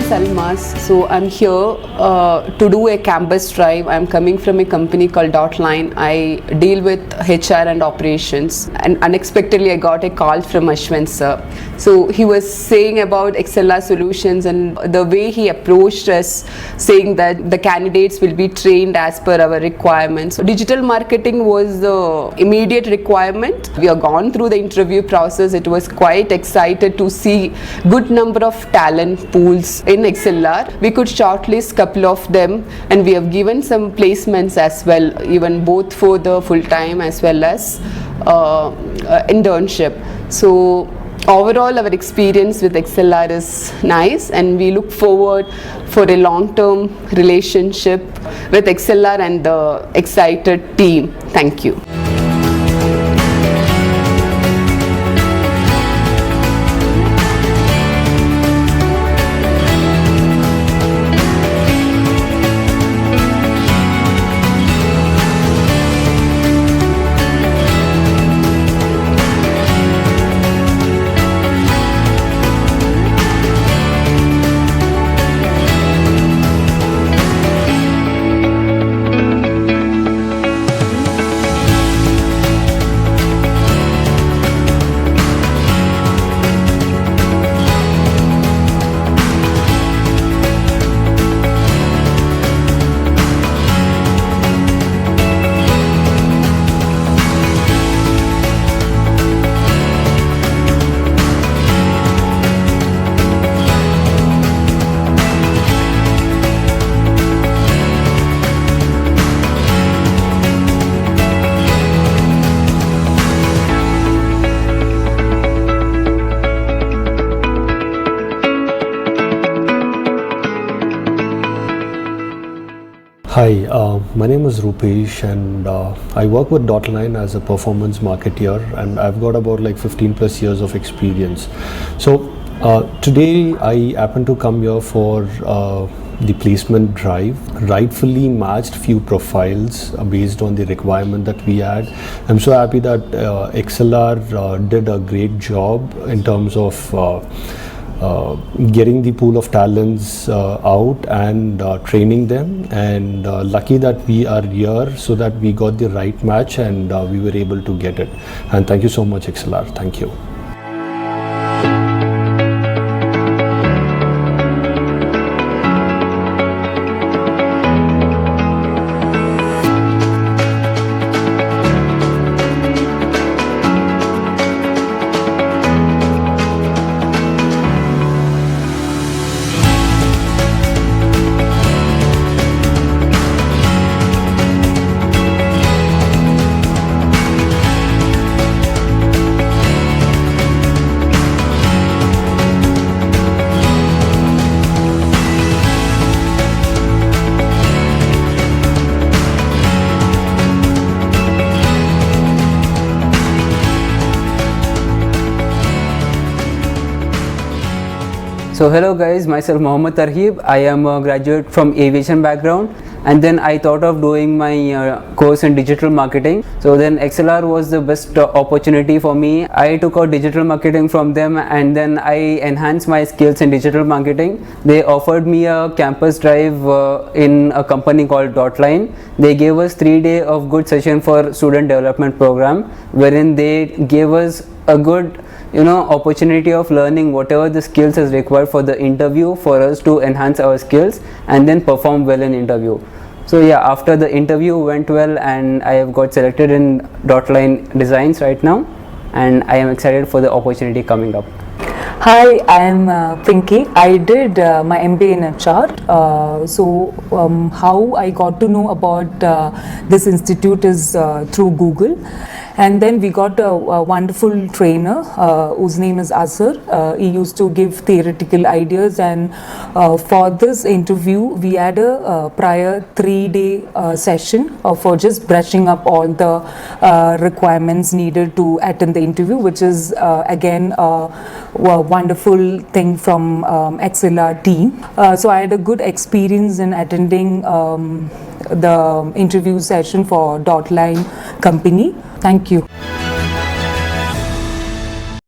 is Almas. So I'm here to do a campus drive. I'm coming from a company called Dotline. I deal with HR and operations. And unexpectedly, I got a call from Ashwin sir. So he was saying about ExcelR solutions and the way he approached us, saying that the candidates will be trained as per our requirements. So digital marketing was the immediate requirement. We have gone through the interview process. It was quite excited to see good number of talent pools in ExcelR. We could shortlist couple of them, and we have given some placements as well, even both for the full-time as well as internship. So overall, our experience with ExcelR is nice, and we look forward for a long-term relationship with ExcelR and the excited team. Thank you. Hi, my name is Rupesh, and I work with Dotline as a performance marketeer, and I've got about like 15 plus years of experience. So today I happen to come here for the placement drive. Rightfully matched few profiles based on the requirement that we had. I'm so happy that ExcelR did a great job in terms of getting the pool of talents out and training them, and lucky that we are here so that we got the right match and we were able to get it. And thank you so much, ExcelR. Thank you. So hello guys, myself Mohammad Tarheeb. I am a graduate from aviation background, and then I thought of doing my course in digital marketing. So then ExcelR was the best opportunity for me. I took out digital marketing from them, and then I enhanced my skills in digital marketing. They offered me a campus drive in a company called Dotline. They gave us 3 days of good session for student development program, wherein they gave us a good opportunity of learning whatever the skills is required for the interview, for us to enhance our skills and then perform well in interview. So yeah, after the interview went well, and I have got selected in Dotline Designs right now, and I am excited for the opportunity coming up. Hi, I am Pinky. I did my MBA in HR. How I got to know about this institute is through Google. And then we got a wonderful trainer whose name is Asar. He used to give theoretical ideas, and for this interview we had a prior 3-day session for just brushing up all the requirements needed to attend the interview, which is again a wonderful thing from ExcelR team. So I had a good experience in attending the interview session for Dotline company. Thank you.